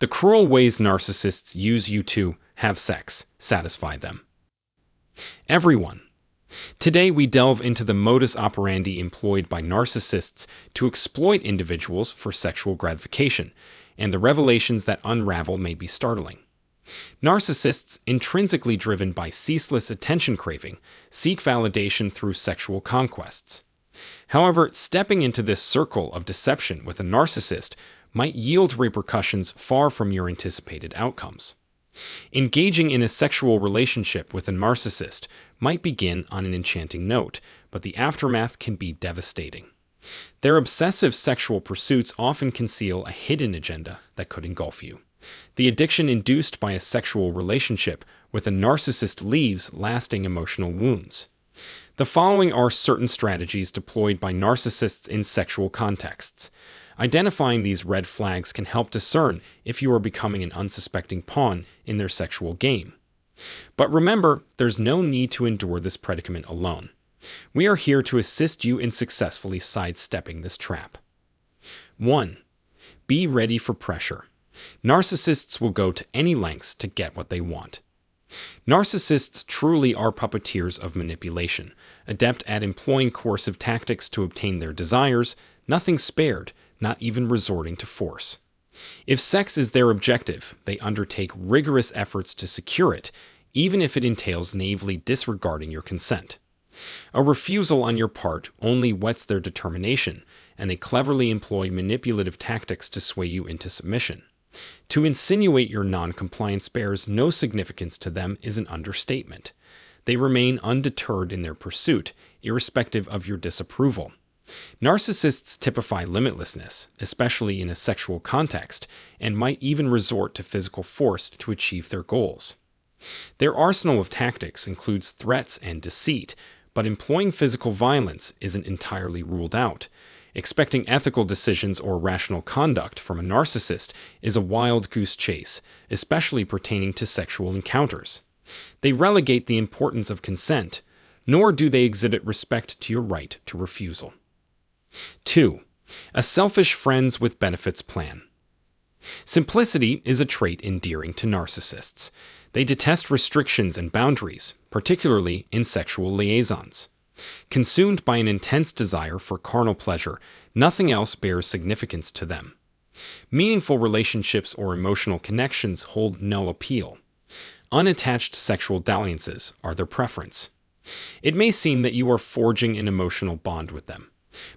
The cruel ways narcissists use you to have sex, satisfy them. Everyone. Today we delve into the modus operandi employed by narcissists to exploit individuals for sexual gratification, and the revelations that unravel may be startling. Narcissists, intrinsically driven by ceaseless attention craving, seek validation through sexual conquests. However, stepping into this circle of deception with a narcissist might yield repercussions far from your anticipated outcomes. Engaging in a sexual relationship with a narcissist might begin on an enchanting note, but the aftermath can be devastating. Their obsessive sexual pursuits often conceal a hidden agenda that could engulf you. The addiction induced by a sexual relationship with a narcissist leaves lasting emotional wounds. The following are certain strategies deployed by narcissists in sexual contexts. Identifying these red flags can help discern if you are becoming an unsuspecting pawn in their sexual game. But remember, there's no need to endure this predicament alone. We are here to assist you in successfully sidestepping this trap. 1. Be ready for pressure. Narcissists will go to any lengths to get what they want. Narcissists truly are puppeteers of manipulation, adept at employing coercive tactics to obtain their desires, nothing spared, not even resorting to force. If sex is their objective, they undertake rigorous efforts to secure it, even if it entails naively disregarding your consent. A refusal on your part only whets their determination, and they cleverly employ manipulative tactics to sway you into submission. To insinuate your non-compliance bears no significance to them is an understatement. They remain undeterred in their pursuit, irrespective of your disapproval. Narcissists typify limitlessness, especially in a sexual context, and might even resort to physical force to achieve their goals. Their arsenal of tactics includes threats and deceit, but employing physical violence isn't entirely ruled out. Expecting ethical decisions or rational conduct from a narcissist is a wild goose chase, especially pertaining to sexual encounters. They relegate the importance of consent, nor do they exhibit respect to your right to refusal. 2. A selfish friends with benefits plan. Simplicity is a trait endearing to narcissists. They detest restrictions and boundaries, particularly in sexual liaisons. Consumed by an intense desire for carnal pleasure, nothing else bears significance to them. Meaningful relationships or emotional connections hold no appeal. Unattached sexual dalliances are their preference. It may seem that you are forging an emotional bond with them,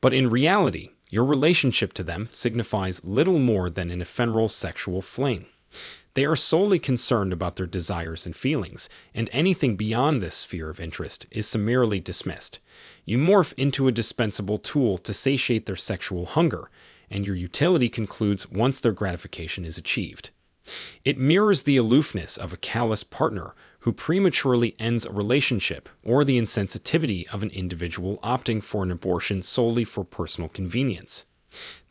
but in reality, your relationship to them signifies little more than an ephemeral sexual fling. They are solely concerned about their desires and feelings, and anything beyond this sphere of interest is summarily dismissed. You morph into a dispensable tool to satiate their sexual hunger, and your utility concludes once their gratification is achieved. It mirrors the aloofness of a callous partner who prematurely ends a relationship, or the insensitivity of an individual opting for an abortion solely for personal convenience.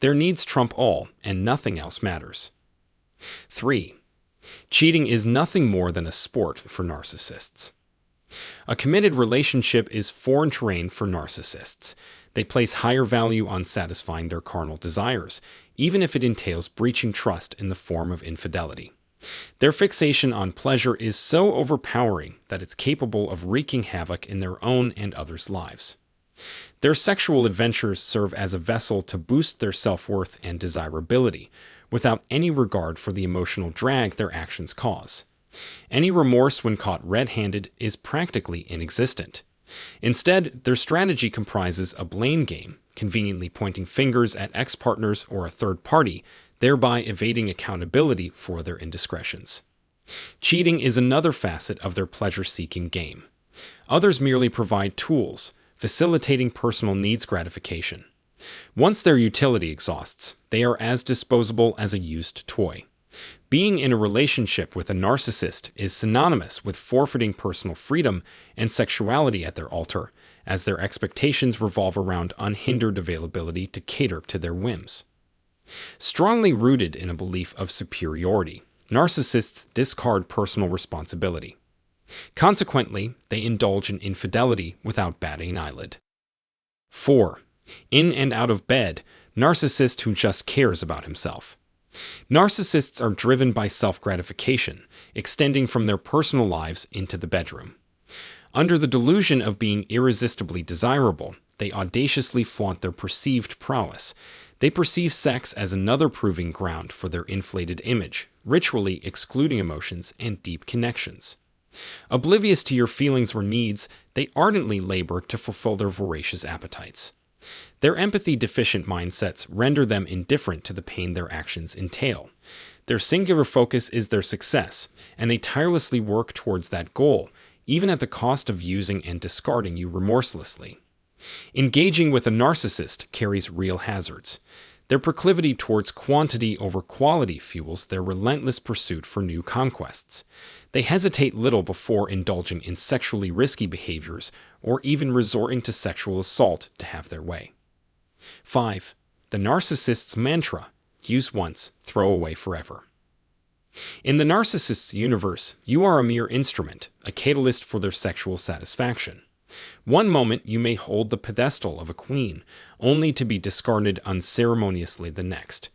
Their needs trump all, and nothing else matters. 3. Cheating is nothing more than a sport for narcissists. A committed relationship is foreign terrain for narcissists. They place higher value on satisfying their carnal desires, even if it entails breaching trust in the form of infidelity. Their fixation on pleasure is so overpowering that it's capable of wreaking havoc in their own and others' lives. Their sexual adventures serve as a vessel to boost their self-worth and desirability, without any regard for the emotional drag their actions cause. Any remorse when caught red-handed is practically inexistent. Instead, their strategy comprises a blame game, conveniently pointing fingers at ex-partners or a third party, thereby evading accountability for their indiscretions. Cheating is another facet of their pleasure-seeking game. Others merely provide tools, facilitating personal needs gratification. Once their utility exhausts, they are as disposable as a used toy. Being in a relationship with a narcissist is synonymous with forfeiting personal freedom and sexuality at their altar, as their expectations revolve around unhindered availability to cater to their whims. Strongly rooted in a belief of superiority, narcissists discard personal responsibility. Consequently, they indulge in infidelity without batting an eyelid. 4. In and out of bed, narcissist who just cares about himself. Narcissists are driven by self-gratification, extending from their personal lives into the bedroom. Under the delusion of being irresistibly desirable, they audaciously flaunt their perceived prowess. They perceive sex as another proving ground for their inflated image, ritually excluding emotions and deep connections. Oblivious to your feelings or needs, they ardently labor to fulfill their voracious appetites. Their empathy-deficient mindsets render them indifferent to the pain their actions entail. Their singular focus is their success, and they tirelessly work towards that goal, even at the cost of using and discarding you remorselessly. Engaging with a narcissist carries real hazards. Their proclivity towards quantity over quality fuels their relentless pursuit for new conquests. They hesitate little before indulging in sexually risky behaviors or even resorting to sexual assault to have their way. 5. The narcissist's mantra: use once, throw away forever. In the narcissist's universe, you are a mere instrument, a catalyst for their sexual satisfaction. One moment you may hold the pedestal of a queen, only to be discarded unceremoniously the next.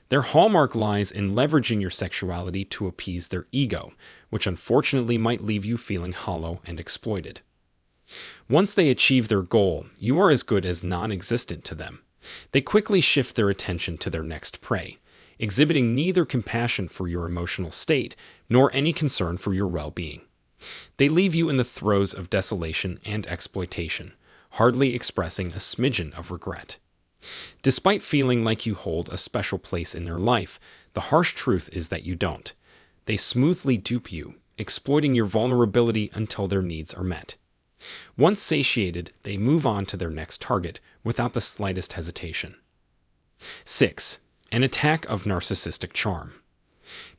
Their hallmark lies in leveraging your sexuality to appease their ego, which unfortunately might leave you feeling hollow and exploited. Once they achieve their goal, you are as good as non-existent to them. They quickly shift their attention to their next prey, exhibiting neither compassion for your emotional state nor any concern for your well-being. They leave you in the throes of desolation and exploitation, hardly expressing a smidgen of regret. Despite feeling like you hold a special place in their life, the harsh truth is that you don't. They smoothly dupe you, exploiting your vulnerability until their needs are met. Once satiated, they move on to their next target without the slightest hesitation. 6. An attack of narcissistic charm.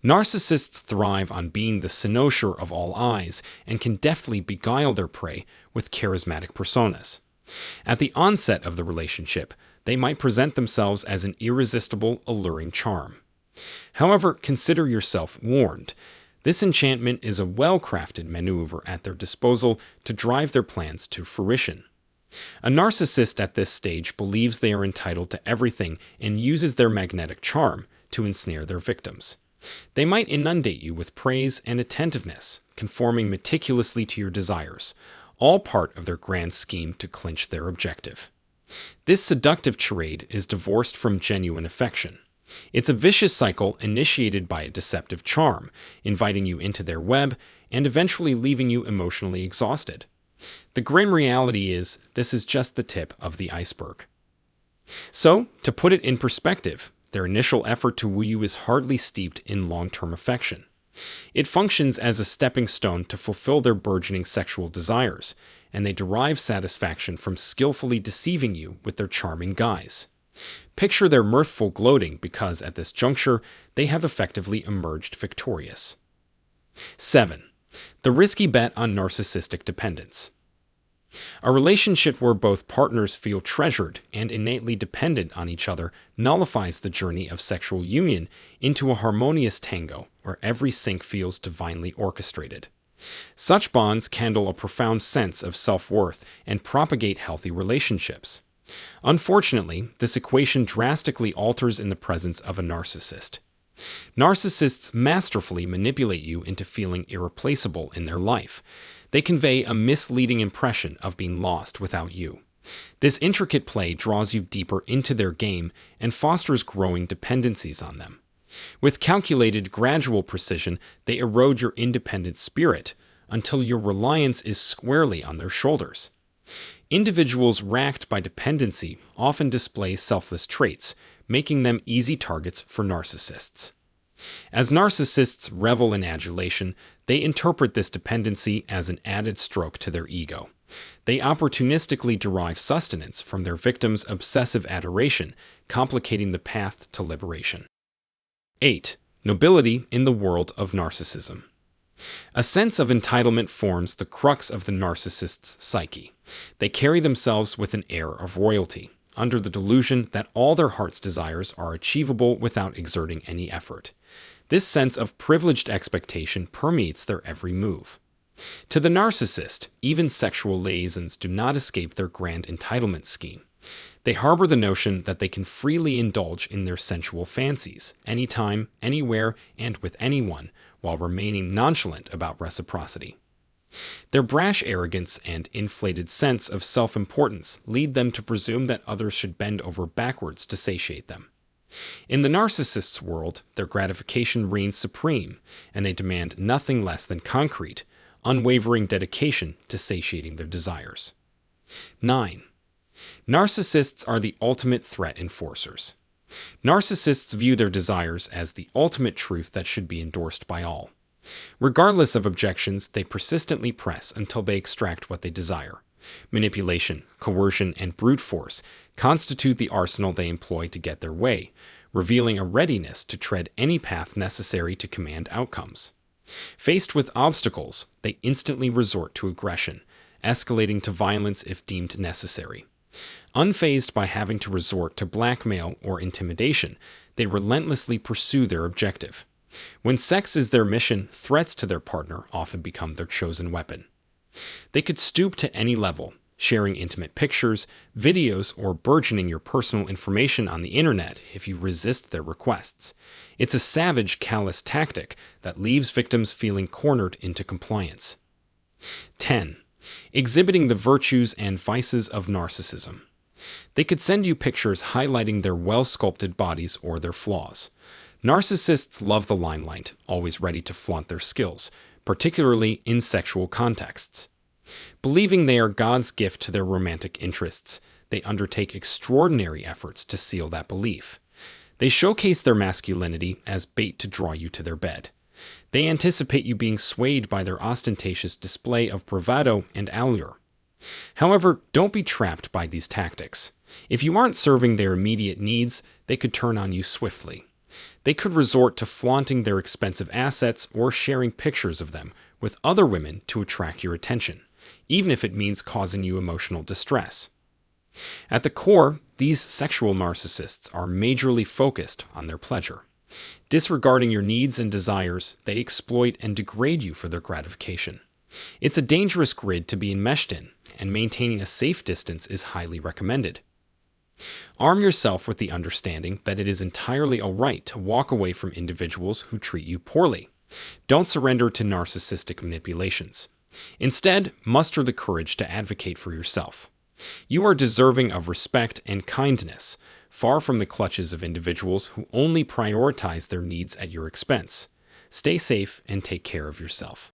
Narcissists thrive on being the cynosure of all eyes and can deftly beguile their prey with charismatic personas. At the onset of the relationship, they might present themselves as an irresistible, alluring charm. However, consider yourself warned. This enchantment is a well-crafted maneuver at their disposal to drive their plans to fruition. A narcissist at this stage believes they are entitled to everything and uses their magnetic charm to ensnare their victims. They might inundate you with praise and attentiveness, conforming meticulously to your desires, all part of their grand scheme to clinch their objective. This seductive charade is divorced from genuine affection. It's a vicious cycle initiated by a deceptive charm, inviting you into their web and eventually leaving you emotionally exhausted. The grim reality is, this is just the tip of the iceberg. So, to put it in perspective, their initial effort to woo you is hardly steeped in long-term affection. It functions as a stepping stone to fulfill their burgeoning sexual desires, and they derive satisfaction from skillfully deceiving you with their charming guise. Picture their mirthful gloating because, at this juncture, they have effectively emerged victorious. 7. The risky bet on narcissistic dependence. A relationship where both partners feel treasured and innately dependent on each other nullifies the journey of sexual union into a harmonious tango where every sync feels divinely orchestrated. Such bonds kindle a profound sense of self-worth and propagate healthy relationships. Unfortunately, this equation drastically alters in the presence of a narcissist. Narcissists masterfully manipulate you into feeling irreplaceable in their life. They convey a misleading impression of being lost without you. This intricate play draws you deeper into their game and fosters growing dependencies on them. With calculated, gradual precision, they erode your independent spirit until your reliance is squarely on their shoulders. Individuals racked by dependency often display selfless traits, making them easy targets for narcissists. As narcissists revel in adulation, they interpret this dependency as an added stroke to their ego. They opportunistically derive sustenance from their victims' obsessive adoration, complicating the path to liberation. 8. Nobility in the world of narcissism. A sense of entitlement forms the crux of the narcissist's psyche. They carry themselves with an air of royalty, under the delusion that all their heart's desires are achievable without exerting any effort. This sense of privileged expectation permeates their every move. To the narcissist, even sexual liaisons do not escape their grand entitlement scheme. They harbor the notion that they can freely indulge in their sensual fancies, anytime, anywhere, and with anyone, while remaining nonchalant about reciprocity. Their brash arrogance and inflated sense of self-importance lead them to presume that others should bend over backwards to satiate them. In the narcissist's world, their gratification reigns supreme, and they demand nothing less than concrete, unwavering dedication to satiating their desires. 9. Narcissists are the ultimate threat enforcers. Narcissists view their desires as the ultimate truth that should be endorsed by all. Regardless of objections, they persistently press until they extract what they desire. Manipulation, coercion, and brute force constitute the arsenal they employ to get their way, revealing a readiness to tread any path necessary to command outcomes. Faced with obstacles, they instantly resort to aggression, escalating to violence if deemed necessary. Unfazed by having to resort to blackmail or intimidation, they relentlessly pursue their objective. When sex is their mission, threats to their partner often become their chosen weapon. They could stoop to any level, sharing intimate pictures, videos, or burgeoning your personal information on the internet if you resist their requests. It's a savage, callous tactic that leaves victims feeling cornered into compliance. 10. Exhibiting the virtues and vices of narcissism. They could send you pictures highlighting their well-sculpted bodies or their flaws. Narcissists love the limelight, always ready to flaunt their skills, particularly in sexual contexts. Believing they are God's gift to their romantic interests, they undertake extraordinary efforts to seal that belief. They showcase their masculinity as bait to draw you to their bed. They anticipate you being swayed by their ostentatious display of bravado and allure. However, don't be trapped by these tactics. If you aren't serving their immediate needs, they could turn on you swiftly. They could resort to flaunting their expensive assets or sharing pictures of them with other women to attract your attention, even if it means causing you emotional distress. At the core, these sexual narcissists are majorly focused on their pleasure. Disregarding your needs and desires, they exploit and degrade you for their gratification. It's a dangerous grid to be enmeshed in, and maintaining a safe distance is highly recommended. Arm yourself with the understanding that it is entirely all right to walk away from individuals who treat you poorly. Don't surrender to narcissistic manipulations. Instead, muster the courage to advocate for yourself. You are deserving of respect and kindness, far from the clutches of individuals who only prioritize their needs at your expense. Stay safe and take care of yourself.